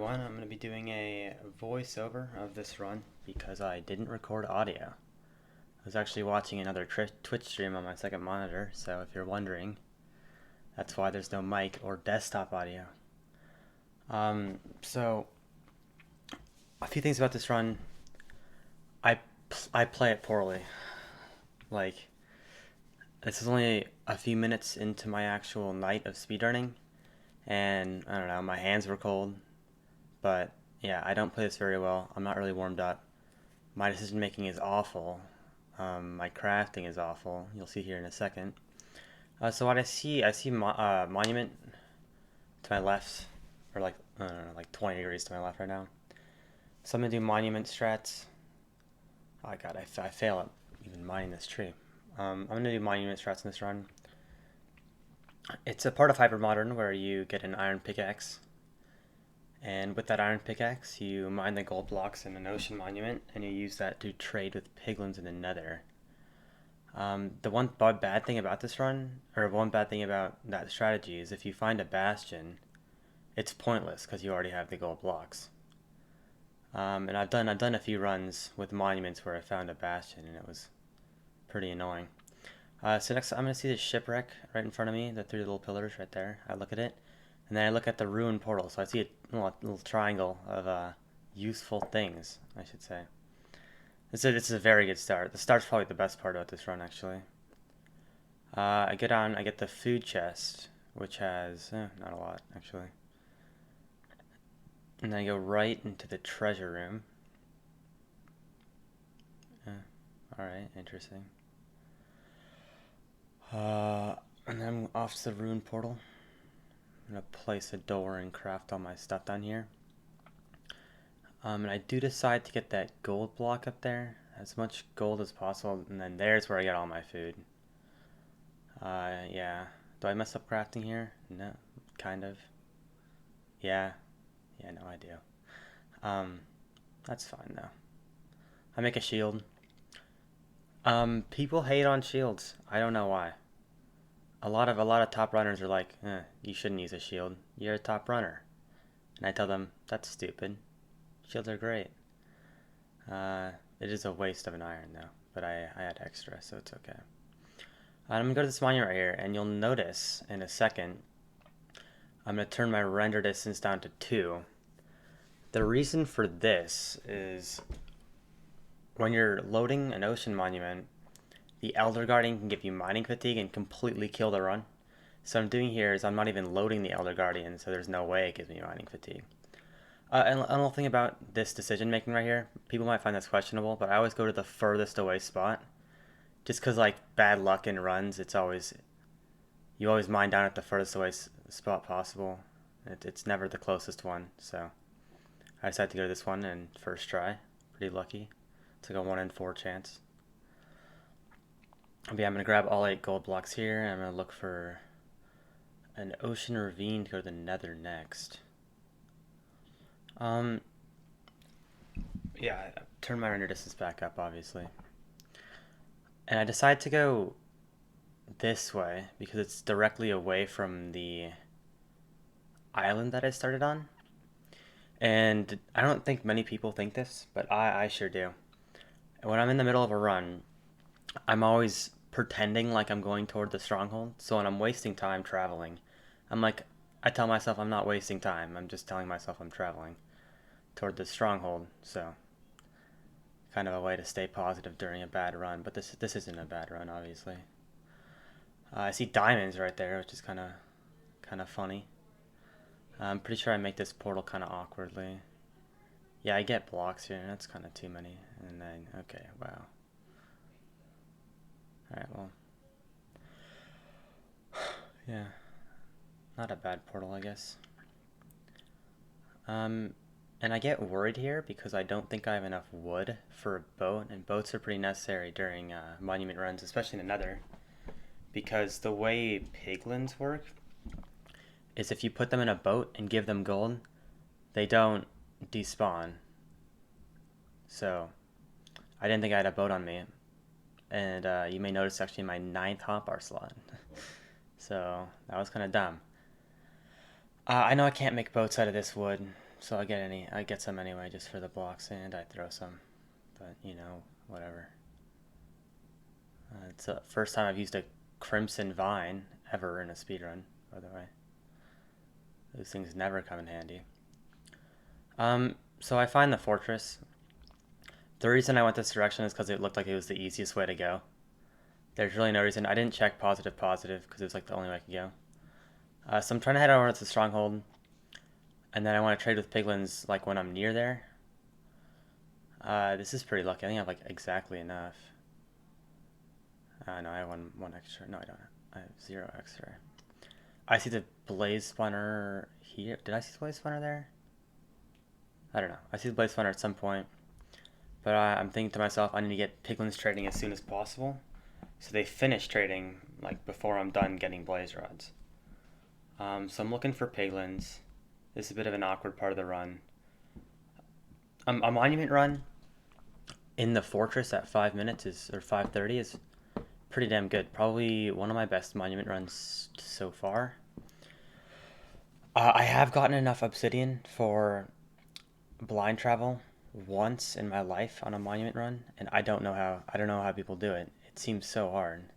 everyone. I'm going to be doing a voiceover of this run because I didn't record audio. I was actually watching another Twitch stream on my second monitor, so if you're wondering, that's why there's no mic or desktop audio. So a few things about this run. I play it poorly. Like, this is only a few minutes into my actual night of speedrunning, and I don't know, my hands were cold. But yeah, I don't play this very well. I'm not really warmed up. My decision making is awful. My crafting is awful. You'll see here in a second. So what I see monument to my left, or like I don't know, like 20 degrees to my left right now. So I'm gonna do monument strats. Oh god, I fail at even mining this tree. I'm gonna do monument strats in this run. It's a part of hypermodern where you get an iron pickaxe. And with that iron pickaxe, you mine the gold blocks in an ocean monument, and you use that to trade with piglins in the nether. The one bad thing about this run, or one bad thing about that strategy, is if you find a bastion, it's pointless because you already have the gold blocks. And I've done a few runs with monuments where I found a bastion, and it was pretty annoying. So next, I'm gonna see the shipwreck right in front of me, the three little pillars right there. I look at it. And then I look at the ruined portal, so I see a little triangle of useful things, I should say. This is a very good start. The start's probably the best part about this run, actually. I get the food chest, which has, not a lot, actually. And then I go right into the treasure room. Alright, interesting. And then I'm off to the ruined portal. I'm going to place a door and craft all my stuff down here. And I do decide to get that gold block up there, as much gold as possible, and then there's where I get all my food. Yeah. Do I mess up crafting here? No, kind of. Yeah. Yeah, no, I do. That's fine though. I make a shield. People hate on shields. I don't know why. A lot of top runners are like, you shouldn't use a shield. You're a top runner. And I tell them, that's stupid. Shields are great. It is a waste of an iron though, but I had extra, so it's okay. I'm gonna go to this monument right here, and you'll notice in a second, I'm gonna turn my render distance down to 2. The reason for this is when you're loading an ocean monument, the Elder Guardian can give you mining fatigue and completely kill the run. So what I'm doing here is I'm not even loading the Elder Guardian, so there's no way it gives me mining fatigue. And a little thing about this decision making right here, people might find this questionable, but I always go to the furthest away spot. Just because, like, bad luck in runs, you always mine down at the furthest away spot possible. It's never the closest one, so I decided to go to this one and first try. Pretty lucky. It's like a 1 in 4 chance. But yeah, I'm going to grab all 8 gold blocks here, and I'm going to look for an ocean ravine to go to the nether next. Yeah, I turn my render distance back up, obviously. And I decide to go this way because it's directly away from the island that I started on. And I don't think many people think this, but I sure do. When I'm in the middle of a run, I'm always pretending like I'm going toward the stronghold. So when I'm wasting time traveling, I tell myself I'm not wasting time. I'm just telling myself I'm traveling toward the stronghold. So kind of a way to stay positive during a bad run. But this isn't a bad run, obviously. I see diamonds right there, which is kind of funny. I'm pretty sure I make this portal kind of awkwardly. Yeah, I get blocks here. That's kind of too many. And then, okay, wow. Alright, well. Yeah. Not a bad portal, I guess. And I get worried here because I don't think I have enough wood for a boat. And boats are pretty necessary during monument runs, especially in the nether. Because the way piglins work is if you put them in a boat and give them gold, they don't despawn. So, I didn't think I had a boat on me. And you may notice actually my 9th hotbar slot. So, that was kind of dumb. I know I can't make boats out of this wood So I get some anyway just for the blocks, and I throw some. But, you know, whatever. It's the first time I've used a Crimson Vine ever in a speedrun, by the way. Those things never come in handy. So I find the fortress. The reason I went this direction is because it looked like it was the easiest way to go. There's really no reason. I didn't check positive because it was like the only way I could go. So I'm trying to head over to the stronghold, and then I want to trade with piglins like when I'm near there. This is pretty lucky. I think I have like exactly enough. No, I have one extra. No, I don't. I have 0 extra. I see the blaze spawner here. Did I see the blaze spawner there? I don't know. I see the blaze spawner at some point. But I'm thinking to myself, I need to get piglins trading as soon as possible, so they finish trading like before I'm done getting blaze rods. So I'm looking for piglins. This is a bit of an awkward part of the run. A monument run in the fortress at 5 minutes or 5:30 is pretty damn good. Probably one of my best monument runs so far. I have gotten enough obsidian for blind travel once in my life on a monument run, and I don't know how people do it. It seems so hard.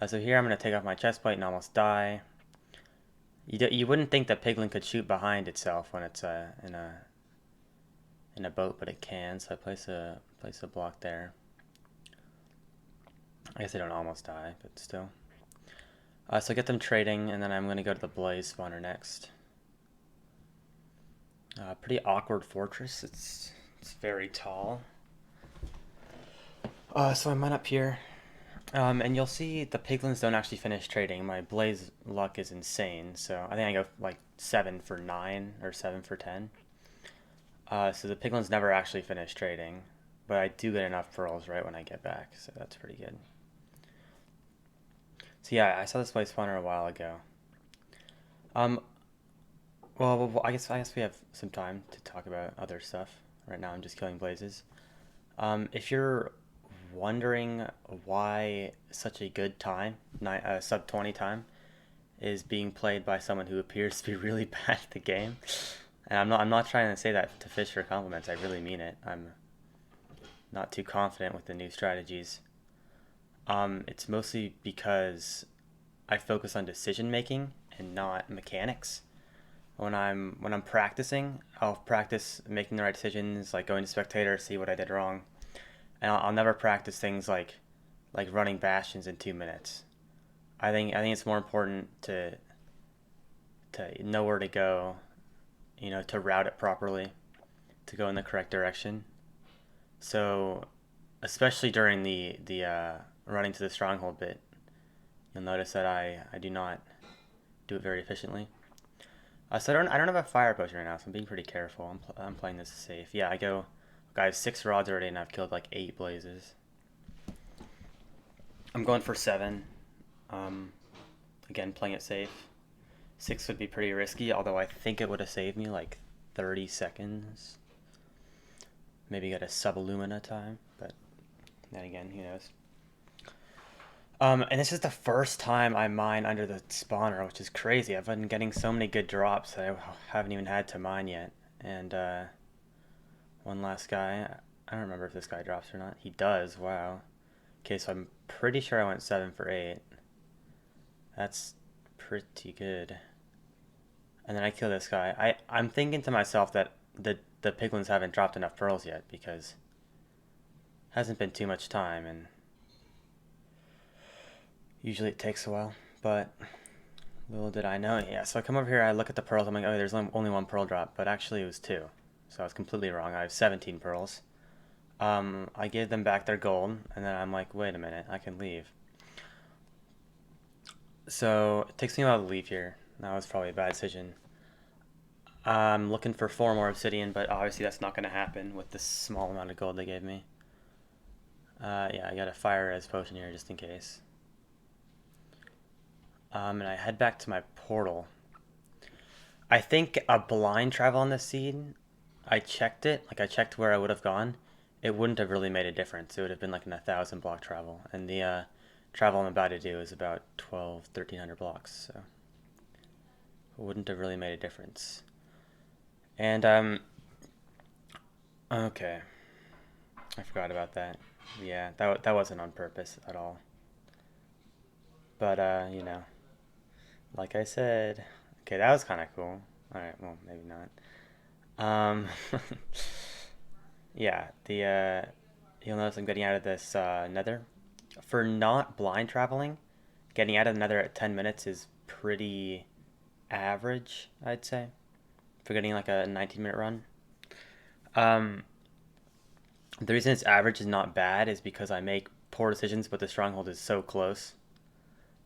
So here I'm gonna take off my chest plate and almost die. You wouldn't think that piglin could shoot behind itself when it's in a boat, but it can. So I place a block there. I guess I don't almost die, but still. So get them trading, and then I'm gonna go to the blaze spawner next. Pretty awkward fortress. It's very tall. So I'm up here. And you'll see the piglins don't actually finish trading. My blaze luck is insane, so I think I go like 7 for 9 or 7 for 10. So the piglins never actually finish trading, but I do get enough pearls right when I get back, so that's pretty good. So yeah, I saw this blaze spawner a while ago. Well, I guess we have some time to talk about other stuff. Right now I'm just killing blazes. If you're wondering why such a good time, sub 20 time, is being played by someone who appears to be really bad at the game, and I'm not trying to say that to fish for compliments. I really mean it. I'm not too confident with the new strategies. It's mostly because I focus on decision making and not mechanics. When I'm practicing, I'll practice making the right decisions, like going to spectator, see what I did wrong, and I'll never practice things like running bastions in 2 minutes. I think it's more important to know where to go, to route it properly, to go in the correct direction. So, especially during the running to the stronghold bit, you'll notice that I do not do it very efficiently. So I don't have a fire potion right now, so I'm being pretty careful. I'm playing this safe. Yeah, I have 6 rods already, and I've killed like 8 blazes. I'm going for 7. Again, playing it safe. 6 would be pretty risky, although I think it would have saved me like 30 seconds. Maybe get a sub-Illumina time, but then again, who knows. And this is the first time I mine under the spawner, which is crazy. I've been getting so many good drops that I haven't even had to mine yet. And one last guy. I don't remember if this guy drops or not. He does. Wow. Okay, so I'm pretty sure I went 7 for 8. That's pretty good. And then I kill this guy. I'm thinking to myself that the piglins haven't dropped enough pearls yet because it hasn't been too much time, and usually it takes a while, but little did I know. Yeah, so I come over here, I look at the pearls, I'm like, oh, there's only 1 pearl drop, but actually it was 2. So I was completely wrong. I have 17 pearls. I gave them back their gold, and then I'm like, wait a minute, I can leave. So it takes me a while to leave here. That was probably a bad decision. I'm looking for 4 more obsidian, but obviously that's not going to happen with the small amount of gold they gave me. Yeah, I got a fire res potion here just in case. And I head back to my portal. I think a blind travel on the seed, I checked it, like I checked where I would have gone. It wouldn't have really made a difference. It would have been like an 1,000 block travel. And the travel I'm about to do is about 1,300 blocks, so it wouldn't have really made a difference. And okay, I forgot about that. Yeah, that wasn't on purpose at all. But like I said, okay, that was kind of cool. All right, well, maybe not. Um, yeah, the you'll notice I'm getting out of this nether. For not blind traveling, getting out of the nether at 10 minutes is pretty average, I'd say, for getting like a 19-minute run. Um, the reason it's average is not bad is because I make poor decisions, but the stronghold is so close.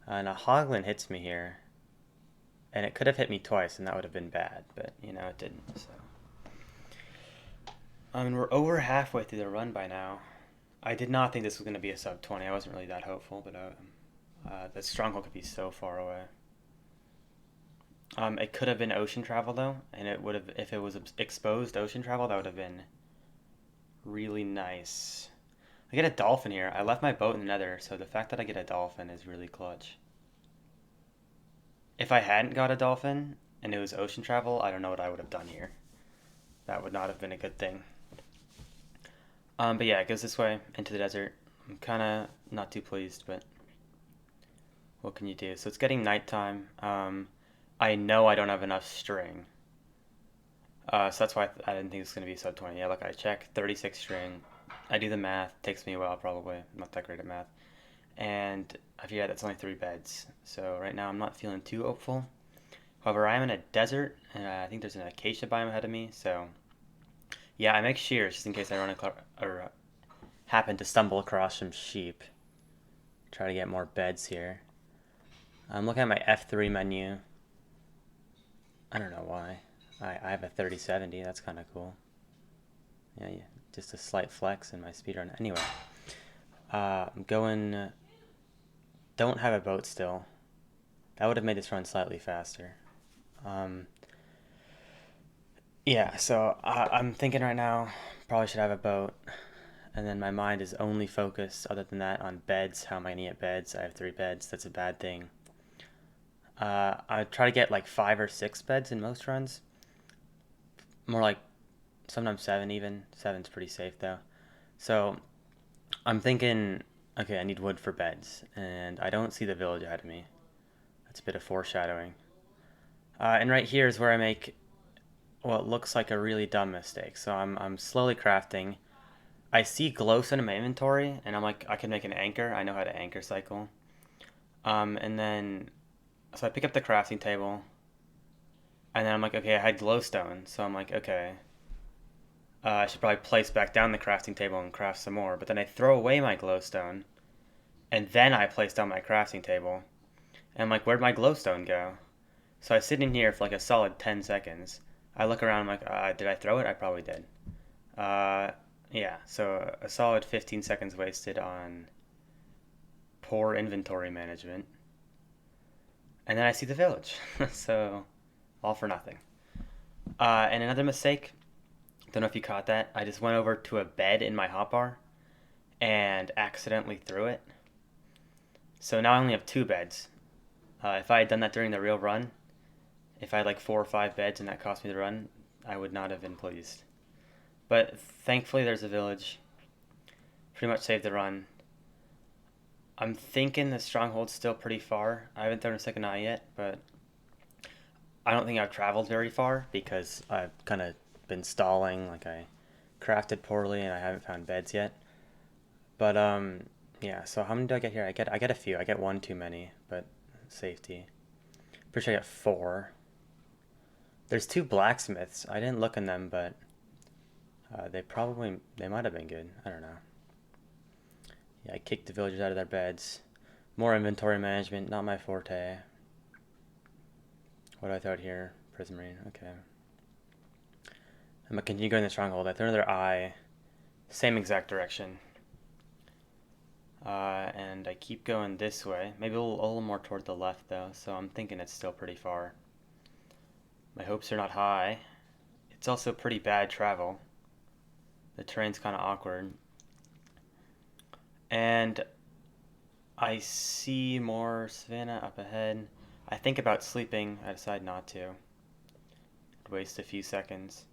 And a hoglin hits me here, and it could have hit me twice, and that would have been bad, but it didn't. So, I mean, we're over halfway through the run by now. I did not think this was going to be a sub 20. I wasn't really that hopeful, but the stronghold could be so far away. It could have been ocean travel though, and it would have if it was exposed ocean travel. That would have been really nice. I get a dolphin here. I left my boat in the nether, so the fact that I get a dolphin is really clutch. If I hadn't got a dolphin and it was ocean travel, I don't know what I would have done here. That would not have been a good thing. But yeah, it goes this way into the desert. I'm kind of not too pleased, but what can you do? So it's getting nighttime. I know I don't have enough string. So that's why I didn't think it was going to be sub 20. Yeah, look, I check 36 string. I do the math. Takes me a while, probably. I'm not that great at math. And I figured that's only 3 beds. So right now I'm not feeling too hopeful. However, I am in a desert, and I think there's an acacia biome ahead of me. So yeah, I make shears just in case I run or happen to stumble across some sheep. Try to get more beds here. I'm looking at my F3 menu. I don't know why. I have a 3070. That's kind of cool. Yeah, just a slight flex in my speedrun. Anyway, I'm going. Don't have a boat still. That would have made this run slightly faster. Um, yeah, so I'm thinking right now, probably should have a boat. And then my mind is only focused, other than that, on beds. How am I going to get beds? I have 3 beds. That's a bad thing. I try to get like 5 or 6 beds in most runs. More like sometimes 7 even. Seven's pretty safe though. So I'm thinking, okay, I need wood for beds, and I don't see the village ahead of me. That's a bit of foreshadowing. And right here is where I make what looks like a really dumb mistake. So I'm slowly crafting. I see glowstone in my inventory, and I'm like, I can make an anchor. I know how to anchor cycle. And then, so I pick up the crafting table, and then I'm like, okay, I had glowstone, so I'm like, okay, I should probably place back down the crafting table and craft some more. But then I throw away my glowstone, and then I place down my crafting table, and I'm like, where'd my glowstone go? So I sit in here for like a solid 10 seconds. I look around, I'm like, did I throw it? I probably did. Uh, yeah, so a solid 15 seconds wasted on poor inventory management. And then I see the village. So, all for nothing. And another mistake, don't know if you caught that, I just went over to a bed in my hotbar and accidentally threw it. So now I only have 2 beds. If I had done that during the real run, if I had like 4 or 5 beds and that cost me the run, I would not have been pleased. But thankfully there's a village. Pretty much saved the run. I'm thinking the stronghold's still pretty far. I haven't thrown a second eye yet, but I don't think I've traveled very far because I've kind of been stalling. Like I crafted poorly and I haven't found beds yet. But yeah. So how many do I get here? I get a few. I get one too many, but safety. Pretty sure I get 4. There's 2 blacksmiths. I didn't look in them, but they might have been good. I don't know. Yeah, I kicked the villagers out of their beds. More inventory management, not my forte. What do I throw out here? Prison marine. Okay. I'm gonna continue going to the stronghold. I throw another eye. Same exact direction. And I keep going this way. Maybe a little more toward the left though, so I'm thinking it's still pretty far. My hopes are not high. It's also pretty bad travel. The terrain's kind of awkward. And I see more savannah up ahead. I think about sleeping. I decide not to. I'd waste a few seconds.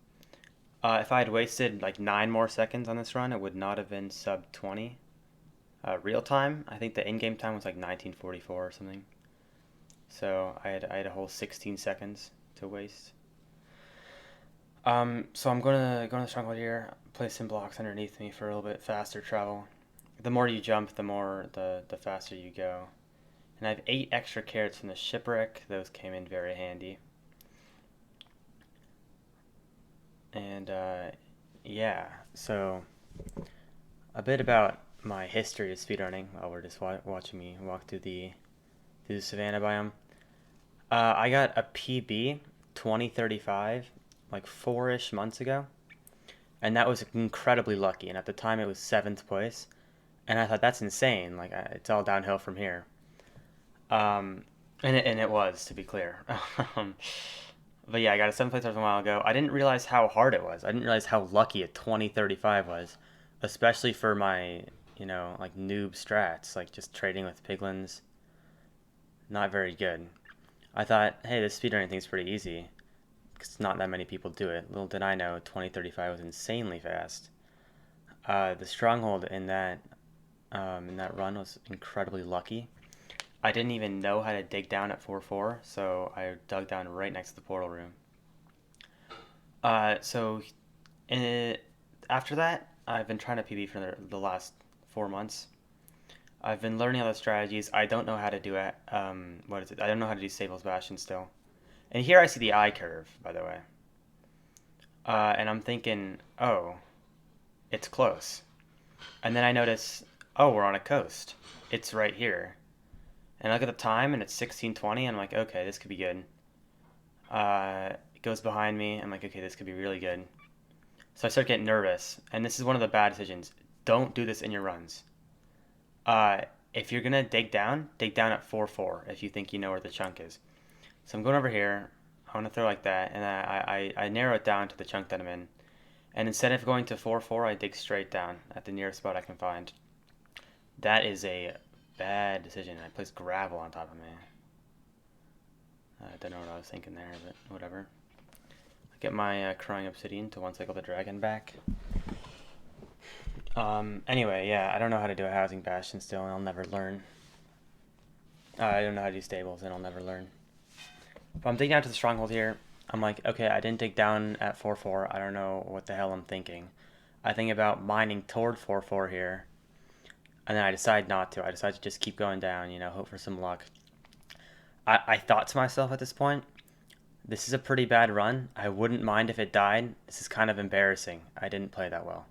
If I had wasted like 9 more seconds on this run, it would not have been sub 20. Real time, I think the in-game time was like 1944 or something. So I had a whole 16 seconds to waste. So I'm gonna go to the stronghold here, place some blocks underneath me for a little bit faster travel. The more you jump, the faster you go. And I have 8 extra carrots from the shipwreck. Those came in very handy. And yeah, so a bit about my history of speedrunning while we're just watching me walk through the savannah biome. I got a PB 2035 like 4-ish months ago, and that was incredibly lucky. And at the time, it was 7th place, and I thought that's insane. Like it's all downhill from here. And it was, to be clear. But yeah, I got a 7th place a while ago. I didn't realize how hard it was. I didn't realize how lucky a 2035 was, especially for my, like noob strats, like just trading with piglins. Not very good. I thought, hey, this speedrunning thing's pretty easy, because not that many people do it. Little did I know, 2035 was insanely fast. The stronghold in that run was incredibly lucky. I didn't even know how to dig down at 4-4, so I dug down right next to the portal room. So after that, I've been trying to PB for the last 4 months. I've been learning all the strategies. I don't know how to do it. What is it? I don't know how to do Staples Bastion still. And here I see the I curve, by the way. And I'm thinking, oh, it's close. And then I notice, oh, we're on a coast. It's right here. And I look at the time, and it's 16:20, and I'm like, okay, this could be good. It goes behind me. I'm like, okay, this could be really good. So I start getting nervous, and this is one of the bad decisions. Don't do this in your runs. If you're gonna dig down at 4-4 if you think you know where the chunk is. So I'm going over here. I want to throw like that, and I narrow it down to the chunk that I'm in. And instead of going to 4-4, I dig straight down at the nearest spot I can find. That is a bad decision. I placed gravel on top of me. I don't know what I was thinking there, but whatever. I get my crying obsidian to one-cycle the dragon back. Anyway, yeah, I don't know how to do a housing bastion still, and I'll never learn. I don't know how to do stables, and I'll never learn. But I'm digging out to the stronghold here. I'm like, okay, I didn't dig down at 4-4. I don't know what the hell I'm thinking. I think about mining toward 4-4 here. And then I decide not to. I decide to just keep going down, hope for some luck. I thought to myself at this point, this is a pretty bad run. I wouldn't mind if it died. This is kind of embarrassing. I didn't play that well.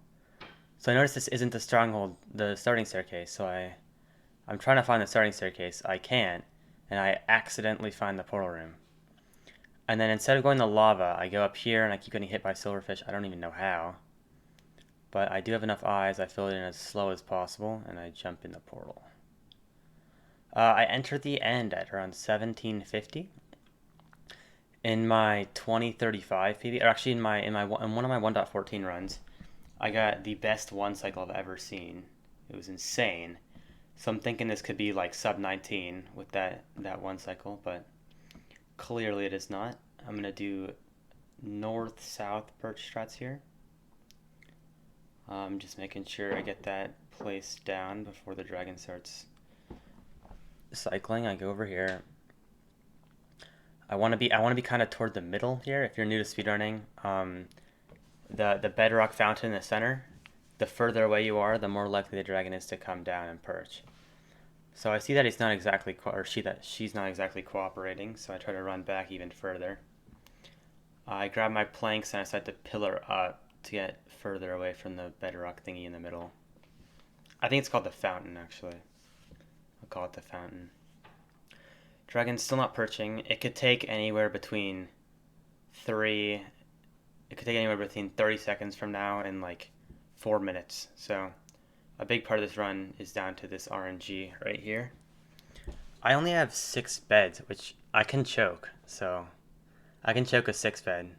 So I noticed this isn't the stronghold, the starting staircase. So I'm trying to find the starting staircase. I can't. And I accidentally find the portal room. And then instead of going to lava, I go up here and I keep getting hit by silverfish. I don't even know how. But I do have enough eyes. I fill it in as slow as possible, and I jump in the portal. I enter the end at around 1750. In my 2035 PB, or actually in one of my 1.14 runs, I got the best one cycle I've ever seen. It was insane. So I'm thinking this could be like sub 19 with that one cycle, but clearly it is not. I'm gonna do north-south perch strats here. Just making sure I get that placed down before the dragon starts cycling. I go over here. I want to be kind of toward the middle here. If you're new to speedrunning, the bedrock fountain in the center, the further away you are, the more likely the dragon is to come down and perch. So I see that he's not exactly, she's not exactly cooperating. So I try to run back even further. I grab my planks and I start to pillar up to get further away from the bedrock thingy in the middle. I think it's called the fountain, actually. I'll call it the fountain. Dragon's still not perching. It could take anywhere between 30 seconds from now and like 4 minutes. So a big part of this run is down to this RNG right here. I only have 6 beds, which I can choke. So I can choke a 6 bed.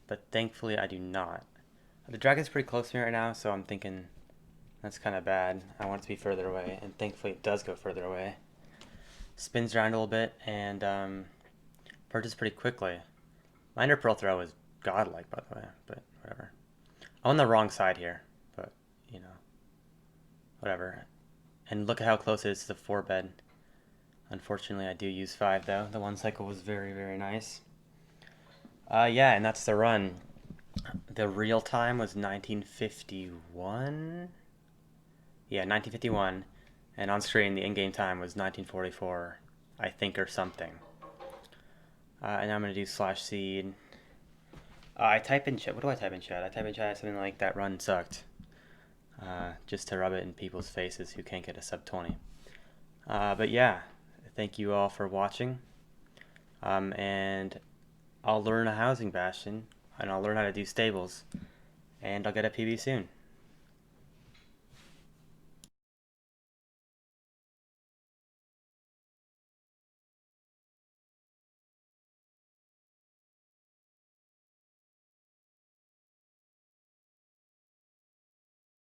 But thankfully I do not. The dragon's pretty close to me right now, so I'm thinking that's kind of bad. I want it to be further away, and thankfully it does go further away. Spins around a little bit, and perches pretty quickly. My ender pearl throw is godlike, by the way, but whatever. I'm on the wrong side here, but, you know, whatever. And look at how close it is to the 4 bed. Unfortunately, I do use 5, though. The 1 cycle was very, very nice. Yeah, and that's the run. The real time was 1951? Yeah, 1951. And on screen, the in-game time was 1944, I think, or something. And I'm going to do slash seed. I type in chat. What do I type in chat? I type in chat something like that run sucked. Just to rub it in people's faces who can't get a sub 20. But yeah, thank you all for watching. And I'll learn a housing bastion, and I'll learn how to do stables, and I'll get a PB soon.